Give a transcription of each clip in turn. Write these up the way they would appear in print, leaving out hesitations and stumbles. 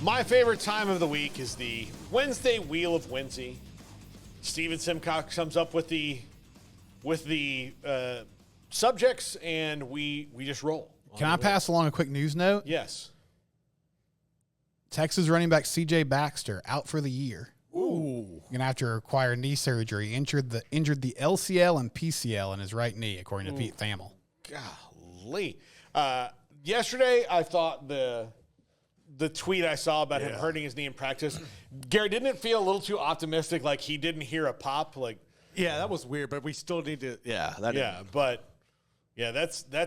My favorite time of the week is the Wednesday Wheel of Whimsy. Steven Simcox comes up with the subjects, and we just roll. Can I pass along a quick news note? Yes. Texas running back C.J. Baxter out for the year. Ooh. Going to have to require knee surgery. Injured the LCL and PCL in his right knee, according to Pete Thamel. Golly. Yesterday, I thought the tweet I saw about him hurting his knee in practice, Gary, didn't it feel a little too optimistic, like he didn't hear a pop? Yeah, that was weird, but we still need to. That's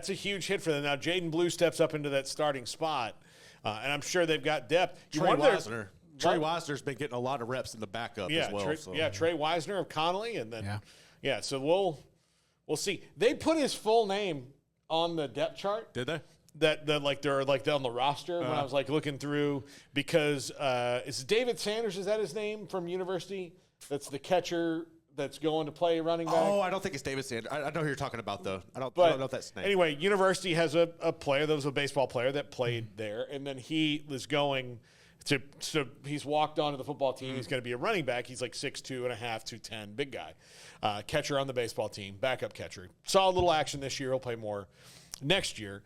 a huge hit for them. Now, Jaden Blue steps up into that starting spot, and I'm sure they've got depth. Trey Wisner's been getting a lot of reps in the backup as well. Trey Wisner of Connolly, and then so we'll see. They put his full name on the depth chart. Did they? They're on the roster when I was looking through, because is David Sanders, is that his name from University? That's the catcher that's going to play running back. Oh, I don't think it's David Sanders. I know who you're talking about, though. I don't know if that's his name. Anyway, University has a player that was a baseball player that played there, and then he was going to he's walked onto the football team. He's going to be a running back. He's like 6'2", 210, big guy. Catcher on the baseball team, backup catcher. Saw a little action this year. He'll play more next year.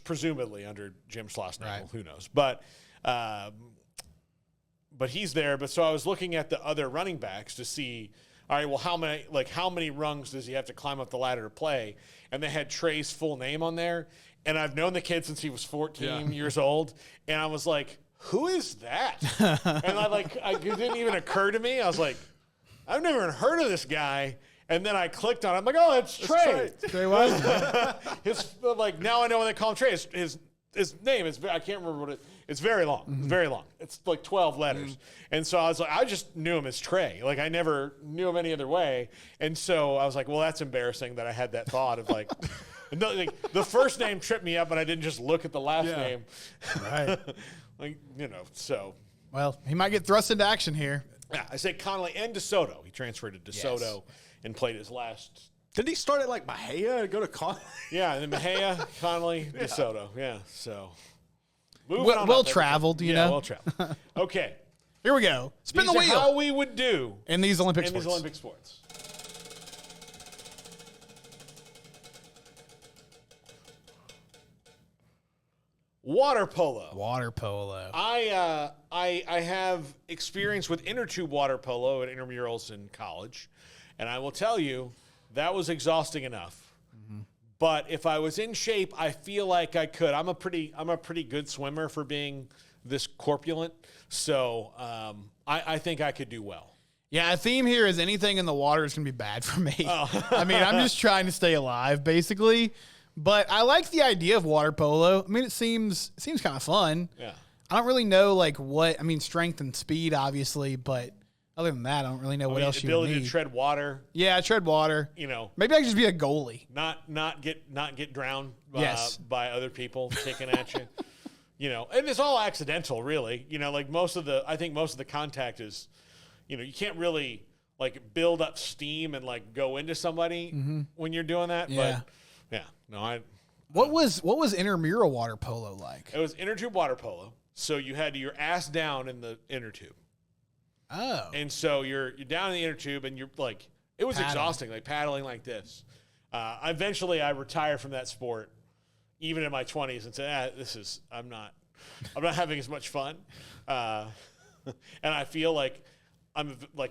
Presumably under Jim Schlossnagle, right. Who knows? But he's there. But so I was looking at the other running backs to see, all right, well, how many rungs does he have to climb up the ladder to play? And they had Trey's full name on there. And I've known the kid since he was 14 years old. And I was like, who is that? And it didn't even occur to me. I was like, I've never even heard of this guy. And then I clicked on it. I'm like, oh, it's Trey. Trey what? Now I know what they call him Trey. His name is, I can't remember what it is. It's very long. Mm-hmm. It's very long. It's like 12 letters. Mm-hmm. And so I was like, I just knew him as Trey. Like, I never knew him any other way. And so I was like, well, that's embarrassing that I had that thought of the first name tripped me up, and I didn't just look at the last name. Right. So. Well, he might get thrust into action here. Yeah, I say Connolly and DeSoto. He transferred to DeSoto and played his last. Didn't he start at Mejia and go to Connolly? Yeah, and then Mejia, Connolly, DeSoto. Yeah, so. Well-traveled, you know. Yeah, well-traveled. Okay. Here we go. Spin the wheel. Are how we would do in these Olympic sports. Water polo. I have experience with inner tube water polo at intramurals in college, and I will tell you that was exhausting enough. Mm-hmm. But if I was in shape, I feel like I could. I'm a pretty good swimmer for being this corpulent, so I think I could do well. Yeah, a theme here is anything in the water is going to be bad for me. Oh. I mean, I'm just trying to stay alive, basically. But I like the idea of water polo. I mean, it seems kind of fun. Yeah. I don't really know strength and speed, obviously, but other than that, I don't really know what else you need. Ability to tread water. Yeah, tread water. Maybe I could just be a goalie. Not get drowned by other people kicking at you. And it's all accidental, really. Most of the contact is, you can't really build up steam and go into somebody when you're doing that. Yeah. But yeah, no, What was intramural water polo like? It was inner tube water polo. So you had your ass down in the inner tube. Oh. And so you're down in the inner tube, and you're it was exhausting, paddling like this. Eventually I retired from that sport, even in my 20s, and said, I'm not having as much fun. And I feel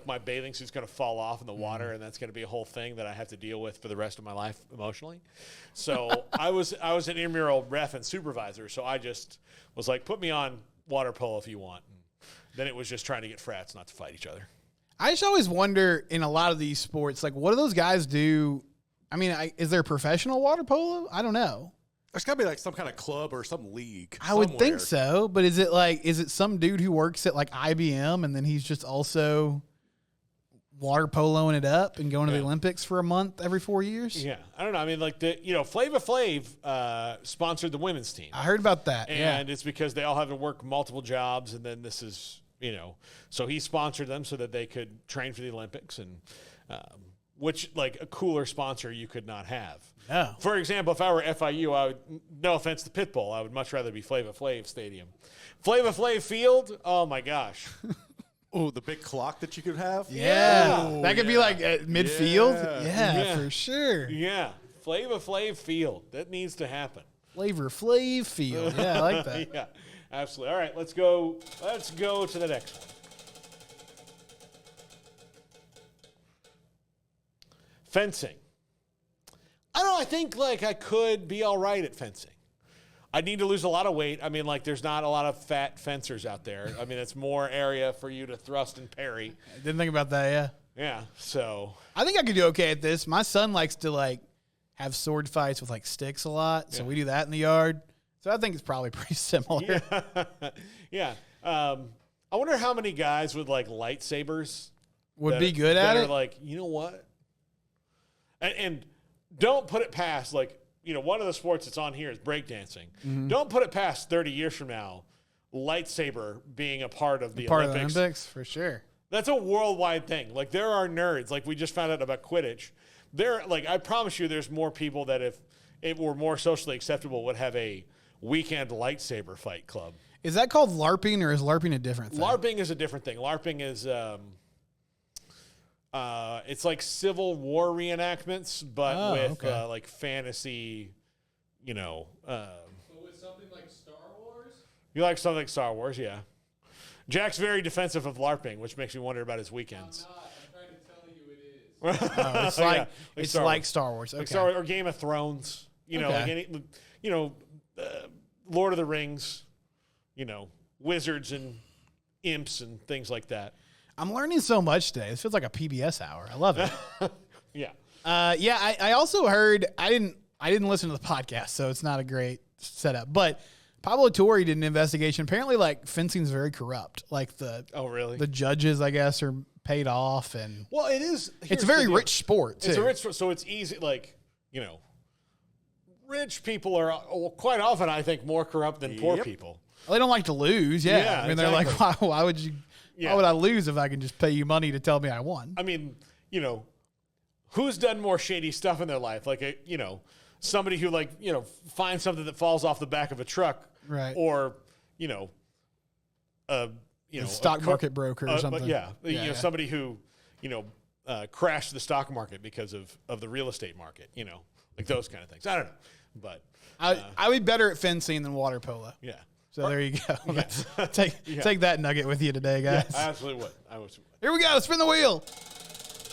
my bathing suit's going to fall off in the water, and that's going to be a whole thing that I have to deal with for the rest of my life emotionally. So I was an intramural ref and supervisor, so I just was like, put me on water polo if you want. And then it was just trying to get frats not to fight each other. I just always wonder in a lot of these sports, what do those guys do? I mean, is there professional water polo? I don't know. There's got to be some kind of club or some league. I would think so, but is it some dude who works at IBM and then he's just also water poloing it up and going to the Olympics for a month every 4 years? Yeah, I don't know. I mean, Flava Flav sponsored the women's team. I heard about that, and it's because they all have to work multiple jobs, and then this is so he sponsored them so that they could train for the Olympics, and which like a cooler sponsor you could not have. No. For example, if I were FIU, I would, no offense to Pitbull, I would much rather be Flava Flav Stadium. Flava Flav Field, oh my gosh. Oh, the big clock that you could have? Yeah. That could be like at midfield. Yeah. For sure. Yeah. Flava Flav Field. That needs to happen. Flavor Flav Field. Yeah, I like that. Yeah, absolutely. All right, let's go to the next one. Fencing. I don't know, I think like I could be all right at fencing. I'd need to lose a lot of weight. I mean, like there's not a lot of fat fencers out there. I mean, it's more area for you to thrust and parry. I didn't think about that, yeah. Yeah, so. I think I could do okay at this. My son likes to like have sword fights with like sticks a lot, so we do that in the yard. So I think it's probably pretty similar. Yeah. I wonder how many guys with like lightsabers would be good at it. Are like, you know what? And don't put it past, like, you know, one of the sports that's on here is breakdancing. Mm-hmm. Don't put it past 30 years from now, lightsaber being a part of the Olympics. Part of the Olympics, for sure. That's a worldwide thing. Like, there are nerds. Like, we just found out about Quidditch. Like, I promise you there's more people that if it were more socially acceptable would have a weekend lightsaber fight club. Is that called LARPing, or is LARPing a different thing? LARPing is a different thing. LARPing is... it's like Civil War reenactments, but with like fantasy, you know. So with something like Star Wars? You like something like Star Wars, yeah. Jack's very defensive of LARPing, which makes me wonder about his weekends. I'm not. I'm trying to tell you it is. It's like Yeah, it's like Star Wars. Okay. Like Star Wars or Game of Thrones. You know, like any, you know, Lord of the Rings. You know, wizards and imps and things like that. I'm learning so much today. This feels like a PBS hour. I love it. Yeah. I also heard I didn't listen to the podcast, so it's not a great setup. But Pablo Torre did an investigation. Apparently, like fencing's very corrupt. Like the judges, I guess, are paid off, and well, it is. It's a very rich sport too. It's a rich sport, so it's easy. Like, you know, rich people are quite often, I think, more corrupt than poor people. Well, they don't like to lose. Yeah, I mean, they're like, why would you? Yeah. Why would I lose if I can just pay you money to tell me I won? I mean, you know, who's done more shady stuff in their life? Like, you know, somebody who, like, you know, finds something that falls off the back of a truck. Right. Or, you know, a stock market broker or something. You know, somebody who, you know, crashed the stock market because of the real estate market, you know, like those kind of things. I don't know. But I would be better at fencing than water polo. Yeah. So there you go. Yeah. Take that nugget with you today, guys. Yeah, I absolutely would. Here we go. Spin the wheel.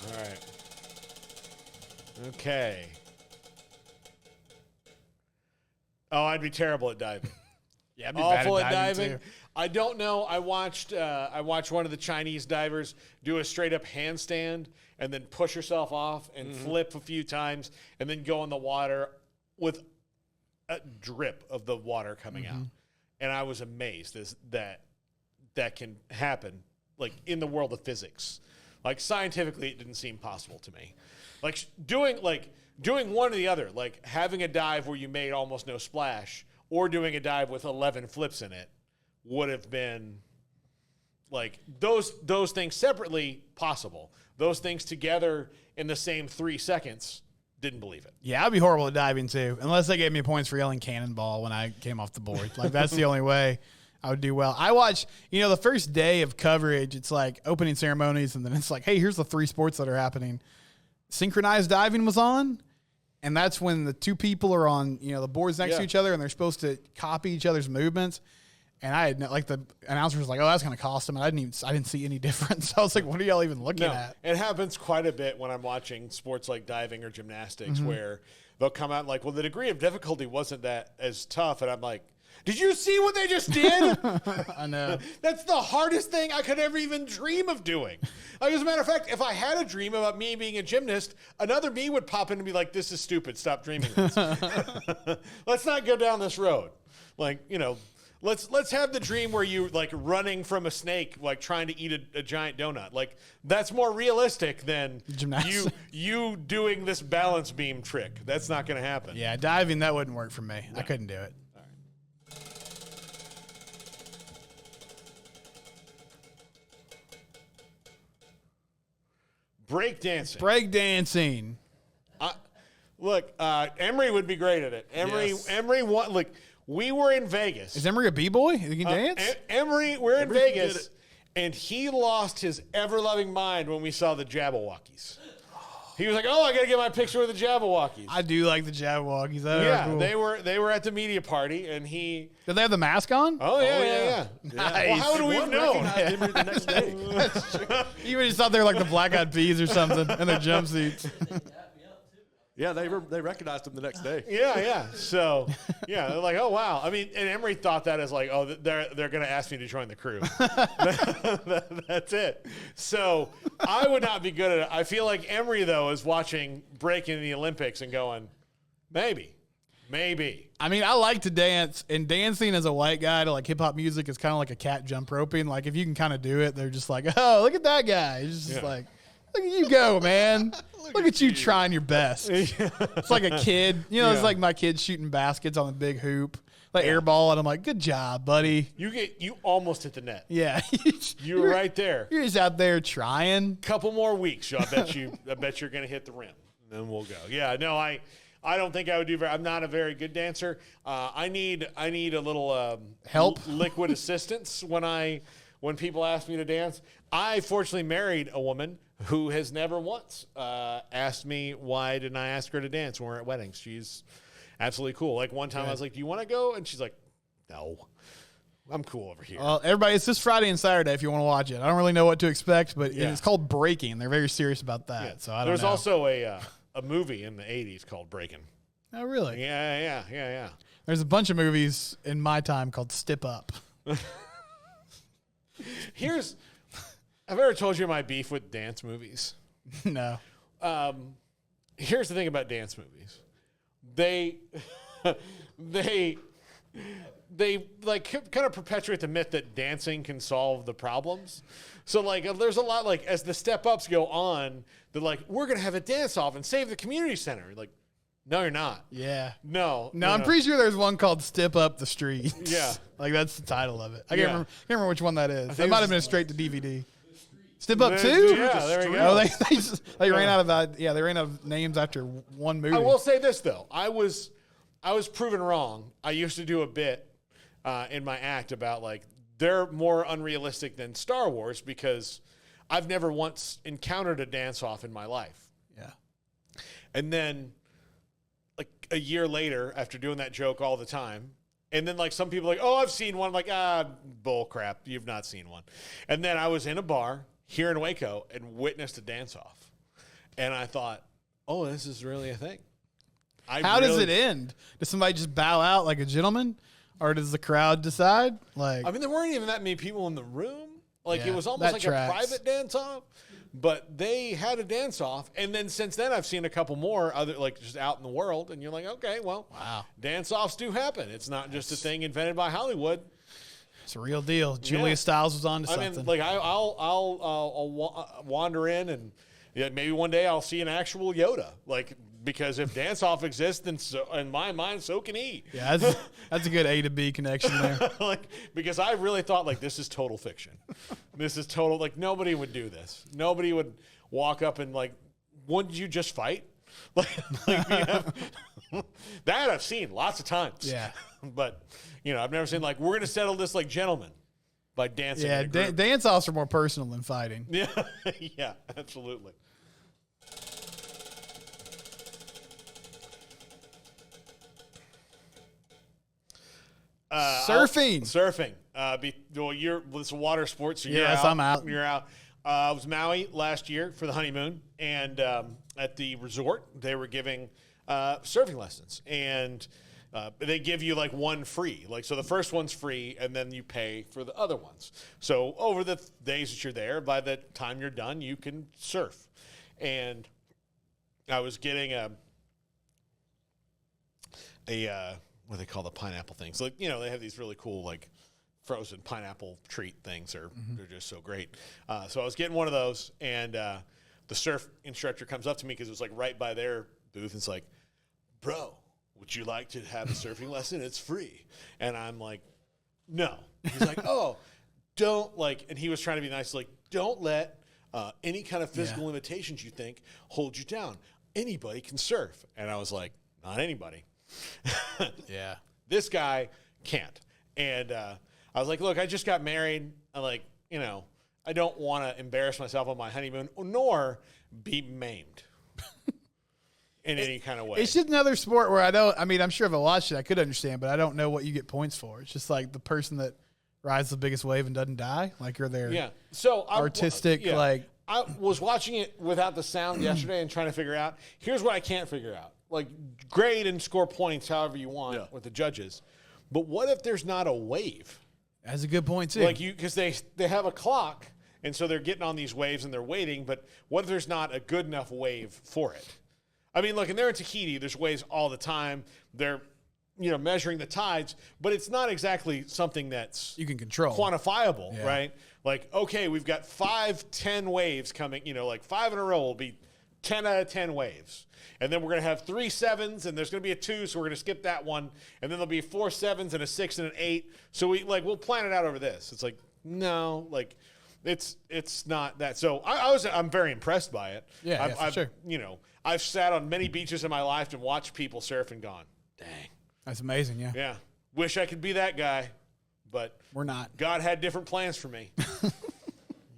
All right. Okay. Oh, I'd be terrible at diving. Yeah, I'd be awful bad at diving. Too. I don't know. I watched one of the Chinese divers do a straight up handstand and then push herself off and flip a few times and then go in the water with a drip of the water coming out. And I was amazed that can happen, like, in the world of physics. Like, scientifically, it didn't seem possible to me. Like, doing one or the other, like having a dive where you made almost no splash or doing a dive with 11 flips in it would have been, like, those things separately possible. Those things together in the same 3 seconds, didn't believe it. Yeah, I'd be horrible at diving too, unless they gave me points for yelling cannonball when I came off the board. Like, that's the only way I would do well. I watch, you know, the first day of coverage, it's like opening ceremonies, and then it's like, hey, here's the 3 sports that are happening. Synchronized diving was on, and that's when the 2 people are on, you know, the boards next to each other, and they're supposed to copy each other's movements. And I had like the announcer was like, "Oh, that's going to cost them." And I didn't see any difference. I was like, "What are y'all even looking at?" It happens quite a bit when I'm watching sports like diving or gymnastics, where they'll come out like, "Well, the degree of difficulty wasn't that as tough," and I'm like, "Did you see what they just did?" I know. That's the hardest thing I could ever even dream of doing. Like, as a matter of fact, if I had a dream about me being a gymnast, another me would pop in and be like, "This is stupid. Stop dreaming this. Let's not go down this road." Like, you know. Let's have the dream where you like running from a snake, like trying to eat a giant donut. Like, that's more realistic than you doing this balance beam trick. That's not going to happen. Yeah, diving, that wouldn't work for me. No. I couldn't do it. All right. breakdancing. Breakdancing. Look, Emery would be great at it. Emery won. Look, we were in Vegas. Is Emery a b-boy? He can dance? Emery, we're in Vegas, and he lost his ever-loving mind when we saw the Jabberwockies. He was like, "Oh, I got to get my picture with the Jabberwockies." I do like the Jabberwockies. Yeah, cool. they were at the media party, and he. Did they have the mask on? Oh yeah. Nice. Well, how would we have known? Him the next day. You just thought they were like the Black Eyed Peas or something in their jumpsuits. Yeah, they recognized him the next day. Yeah. So, yeah, they're like, oh wow. I mean, and Emery thought that as like, oh, they're going to ask me to join the crew. That's it. So I would not be good at it. I feel like Emery though is watching breaking in the Olympics and going, maybe. I mean, I like to dance, and dancing as a white guy to like hip hop music is kind of like a cat jump roping. Like if you can kind of do it, they're just like, oh, look at that guy. He's just like. Look at you go, man. Look at you trying your best. It's like a kid. You know, it's like my kid shooting baskets on the big hoop, like air ball, and I'm like, good job, buddy. You almost hit the net. Yeah. You were right there. You're just out there trying. Couple more weeks, I bet you're going to hit the rim. And then we'll go. Yeah, no, I don't think I would do I'm not a very good dancer. I need a little help, liquid assistance when people ask me to dance. I fortunately married a woman who has never once asked me why didn't I ask her to dance when we're at weddings. She's absolutely cool. Like one time I was like, do you want to go? And she's like, no, I'm cool over here. Well, everybody, it's this Friday and Saturday if you want to watch it. I don't really know what to expect, but it's called Breaking. They're very serious about that. Yeah. So I don't know. There's also a movie in the 80s called Breaking. Oh, really? Yeah. There's a bunch of movies in my time called Step Up. I've ever told you my beef with dance movies? No. Here's the thing about dance movies. They like kind of perpetuate the myth that dancing can solve the problems. So like there's a lot like as the step ups go on, they're like, we're gonna have a dance off and save the community center. Like, no, you're not. Yeah. No, I'm pretty sure there's one called Step Up the Street. Yeah. Like that's the title of it. I can't remember which one that is. That might have been a straight to DVD. Step Up 2? Yeah, there we go. Oh, they ran out of names after one movie. I will say this though. I was proven wrong. I used to do a bit in my act about like they're more unrealistic than Star Wars because I've never once encountered a dance off in my life. Yeah. And then like a year later after doing that joke all the time, and then like some people are like, oh, I've seen one. I'm like, bull crap. You've not seen one. And then I was in a bar here in Waco and witnessed a dance off. And I thought, oh, this is really a thing. How does it end? Does somebody just bow out like a gentleman? Or does the crowd decide? Like, I mean, there weren't even that many people in the room. Like it was almost like tracks. a private dance off. But they had a dance off, and then since then I've seen a couple more other like just out in the world, and you're like, okay, well, wow, dance offs do happen. It's not just a thing invented by Hollywood. It's a real deal. Julia Stiles was on to something. I mean, like I'll wander in, and maybe one day I'll see an actual Yoda. Like because if dance off exists, then in my mind, so can he. Yeah, that's a good A to B connection there. Like because I really thought like this is total fiction. This is total like nobody would do this. Nobody would walk up and like, wouldn't you just fight? Like that I've seen lots of times. Yeah, but I've never seen like we're gonna settle this like gentlemen by dancing. Yeah, dance offs are more personal than fighting. Yeah, yeah, absolutely. Surfing. It's a water sport, so I'm out. You're out. I was Maui last year for the honeymoon, and at the resort they were giving surfing lessons, and they give you like one free. Like so, the first one's free, and then you pay for the other ones. So over the days that you're there, by the time you're done, you can surf. And I was getting a what do they call the pineapple things? Like, they have these really cool, like, frozen pineapple treat things. They're just so great. So I was getting one of those, and the surf instructor comes up to me because it was, like, right by their booth. And it's like, bro, would you like to have a surfing lesson? It's free. And I'm like, no. He's like, oh, don't, like, and he was trying to be nice, like, don't let any kind of physical limitations you think hold you down. Anybody can surf. And I was like, not anybody. Yeah. This guy can't. And I was like, look, I just got married. I'm like, I don't want to embarrass myself on my honeymoon, nor be maimed in any kind of way. It's just another sport where I'm sure if I watched it, I could understand, but I don't know what you get points for. It's just like the person that rides the biggest wave and doesn't die. Like, are there artistic, like. I was watching it without the sound yesterday and trying to figure out, here's what I can't figure out. Like, grade and score points however you want with the judges. But what if there's not a wave? That's a good point, too. Like, because they have a clock, and so they're getting on these waves and they're waiting, but what if there's not a good enough wave for it? I mean, look, and they're in Tahiti. There's waves all the time. They're, measuring the tides, but it's not exactly something that's you can control, quantifiable, right? Like, okay, we've got 5-10 waves coming, like 5 in a row will be 10 out of 10 waves. And then we're going to have 3 sevens, and there's going to be a 2, so we're going to skip that one. And then there'll be 4 sevens and a 6 and an 8. So we'll plan it out over this. It's like, no, like it's not that. So I'm very impressed by it. Yeah, sure. I've sat on many beaches in my life and watched people surf and gone, dang. That's amazing, yeah. Yeah. Wish I could be that guy, but we're not. God had different plans for me.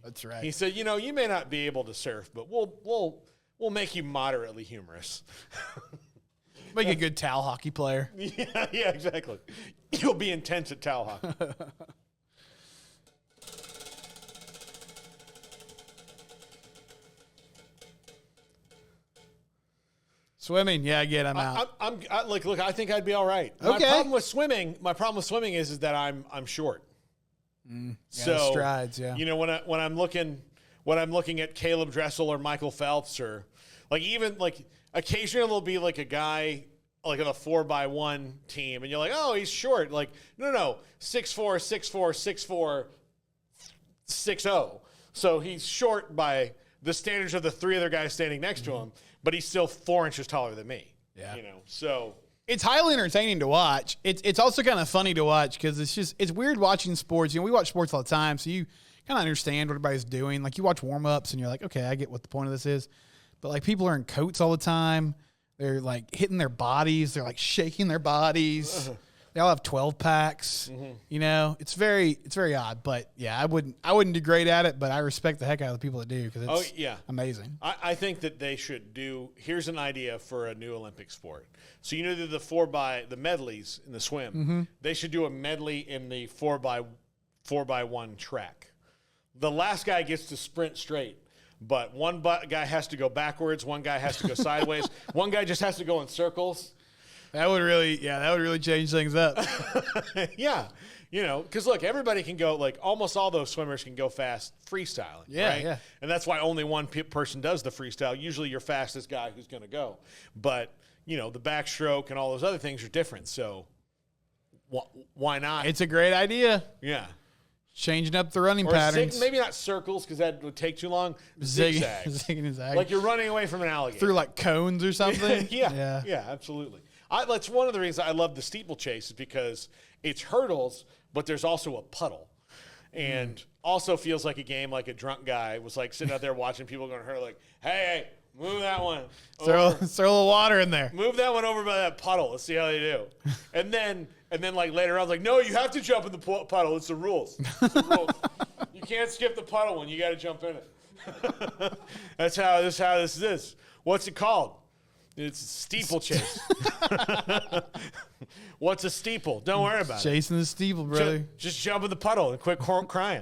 That's right. He said, you may not be able to surf, but we'll make you moderately humorous. Make a good towel hockey player. Yeah, exactly. You'll be intense at towel hockey. Swimming, yeah, again, I'm out. Look, I think I'd be all right. Okay. My problem with swimming is that I'm short. So strides, yeah. When I'm looking at Caleb Dressel or Michael Phelps, or even occasionally there'll be like a guy like on a 4x1 team, and you're like, oh, he's short. Like, no, 6'4", 6'4", 6'4", 6'0". So he's short by the standards of the 3 other guys standing next to him. But he's still 4 inches taller than me. Yeah. So it's highly entertaining to watch. It's also kind of funny to watch because it's weird watching sports. We watch sports all the time, so you kind of understand what everybody's doing. Like, you watch warm-ups and you're like, okay, I get what the point of this is. But like, people are in coats all the time. They're like hitting their bodies. They're like shaking their bodies. They all have 12 packs. Mm-hmm. It's very odd. But yeah, I wouldn't do great at it, but I respect the heck out of the people that do because it's amazing. I think that they should do. Here's an idea for a new Olympic sport. So the medleys in the swim. Mm-hmm. They should do a medley in the 4x1 track. The last guy gets to sprint straight. But one guy has to go backwards. One guy has to go sideways. One guy just has to go in circles. That would really change things up. Yeah. Because look, everybody can go, like almost all those swimmers can go fast freestyling. Yeah, right? yeah. And that's why only one person does the freestyle. Usually your fastest guy who's going to go. But, the backstroke and all those other things are different. So why not? It's a great idea. Yeah. Changing up the running patterns. Maybe not circles because that would take too long. Zigzags. Zigging and zagging. Like you're running away from an alligator. Through like cones or something? Yeah, absolutely. That's one of the reasons I love the steeplechase is because it's hurdles, but there's also a puddle. And also feels like a game like a drunk guy was like sitting out there watching people going to hurdle like, hey, move that one. Throw a little water in there. Move that one over by that puddle. Let's see how they do. And then like later on, I was like, no, you have to jump in the puddle. It's the rules. You can't skip the puddle one. You got to jump in it. That's how this is. What's it called? It's a steeplechase. What's a steeple? Don't worry about it. Chasing the steeple, brother. Just jump in the puddle and quit crying.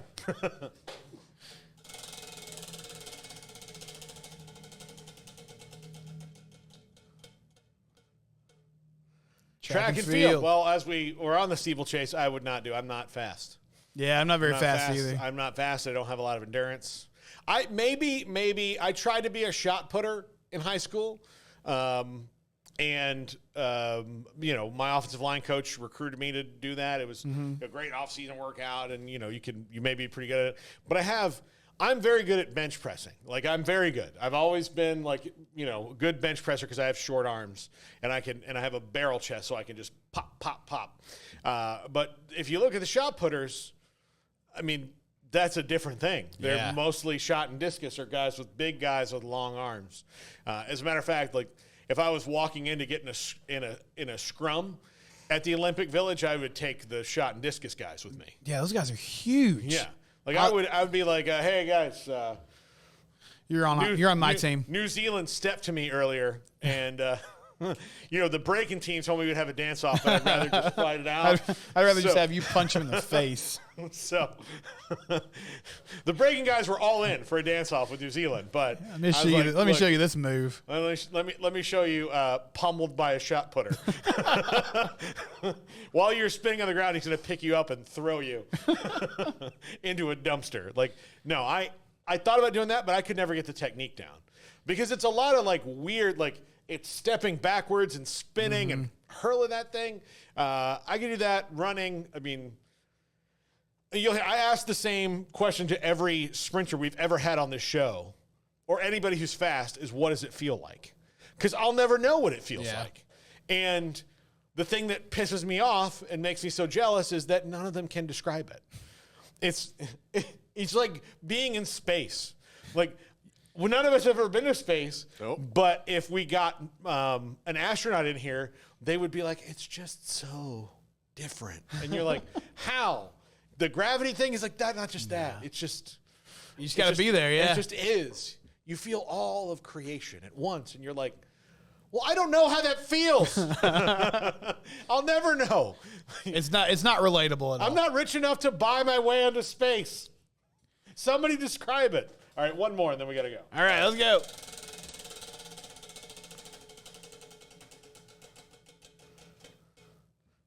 Track and field. Well, as we're on the steeplechase, I would not do. I'm not fast. Yeah, I'm not very fast either. I'm not fast. I don't have a lot of endurance. I tried to be a shot putter in high school. My offensive line coach recruited me to do that. It was a great off-season workout, and you may be pretty good at it. But I'm very good at bench pressing. Like, I'm very good. I've always been like, a good bench presser because I have short arms and I have a barrel chest, so I can just pop, pop, pop. But if you look at the shot putters, I mean, that's a different thing. They're Yeah. mostly shot and discus or guys with long arms. As a matter of fact, like if I was walking in to get in a scrum at the Olympic Village, I would take the shot and discus guys with me. Yeah, those guys are huge. Yeah, like I would be like, hey guys, You're on my team. New Zealand stepped to me earlier, and the breaking team told me we'd have a dance off, but I'd rather just fight it out. I'd rather just have you punch him in the face. So the breaking guys were all in for a dance off with New Zealand, but Let me show you this move. Let me show you pummeled by a shot putter. While you're spinning on the ground, he's going to pick you up and throw you into a dumpster. Like, no, I thought about doing that, but I could never get the technique down because it's a lot of like weird, like it's stepping backwards and spinning and hurling that thing. I can do that running. I mean, I asked the same question to every sprinter we've ever had on this show or anybody who's fast is what does it feel like? Because I'll never know what it feels like. And the thing that pisses me off and makes me so jealous is that none of them can describe it. It's like being in space. Like, well, none of us have ever been to space, but if we got an astronaut in here, they would be like, it's just so different. And you're like, how? The gravity thing is like that, not just that. It's just... You just got to be there, yeah. It just is. You feel all of creation at once, and you're like, well, I don't know how that feels. I'll never know. It's not relatable at all. I'm not rich enough to buy my way into space. Somebody describe it. All right, one more, and then we got to go. All right, let's go.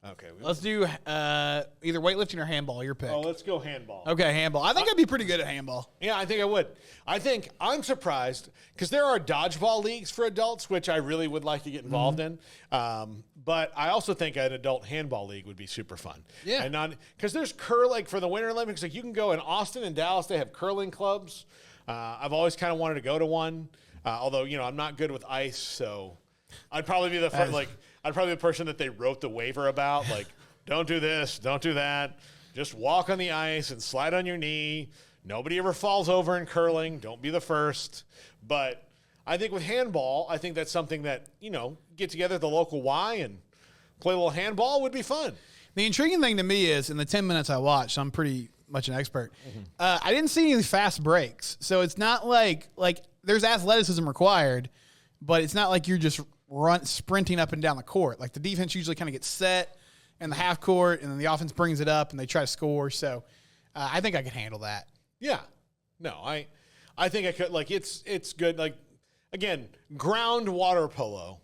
Okay. Let's do either weightlifting or handball. Your pick. Oh, let's go handball. Okay, handball. I think I'd be pretty good at handball. Yeah, I think I would. I'm surprised because there are dodgeball leagues for adults, which I really would like to get involved in. But I also think an adult handball league would be super fun. Yeah. And because there's curling for the Winter Olympics, like you can go in Austin and Dallas, they have curling clubs. I've always kind of wanted to go to one, although I'm not good with ice, so I'd probably be I'd probably be the person that they wrote the waiver about, like, don't do this, don't do that. Just walk on the ice and slide on your knee. Nobody ever falls over in curling. Don't be the first. But I think with handball, I think that's something that, get together at the local Y and play a little handball would be fun. The intriguing thing to me is, in the 10 minutes I watched, I'm pretty much an expert, I didn't see any fast breaks. So it's not like there's athleticism required, but it's not like you're just sprinting up and down the court. Like the defense usually kind of gets set in the half court, and then the offense brings it up and they try to score. So I think I could handle that. Yeah. No, I think I could. Like it's good. Like again, ground water polo.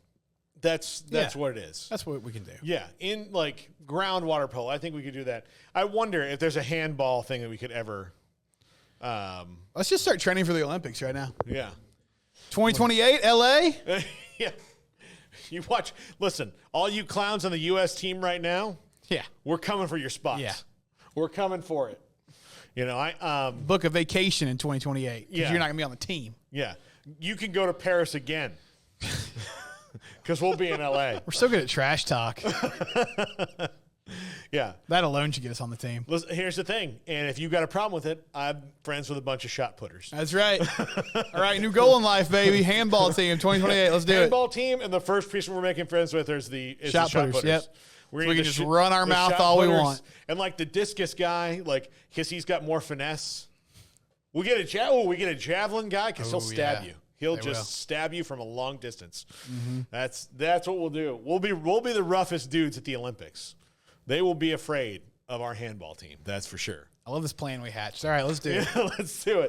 That's what it is. That's what we can do. Yeah, in like ground water polo, I think we could do that. I wonder if there's a handball thing that we could ever. Let's just start training for the Olympics right now. Yeah. 2028, LA. Yeah. You watch. Listen, all you clowns on the U.S. team right now. Yeah. We're coming for your spots. Yeah. We're coming for it. Book a vacation in 2028 because Yeah. you're not gonna be on the team. Yeah. You can go to Paris again. Because we'll be in L.A. We're so good at trash talk. Yeah. That alone should get us on the team. Listen, here's the thing, and if you got a problem with it, I'm friends with a bunch of shot putters. That's right. All right, new goal in life, baby. Handball team, 2028. Let's do Handball team, and the first person we're making friends with is the shot putters. Yep. We can just run our mouth all we want. And like the discus guy, like because he's got more finesse. We get a javelin guy because he'll stab you. He'll stab you from a long distance. Mm-hmm. That's what we'll do. We'll be the roughest dudes at the Olympics. They will be afraid of our handball team. That's for sure. I love this plan we hatched. All right, let's do it. Let's do it.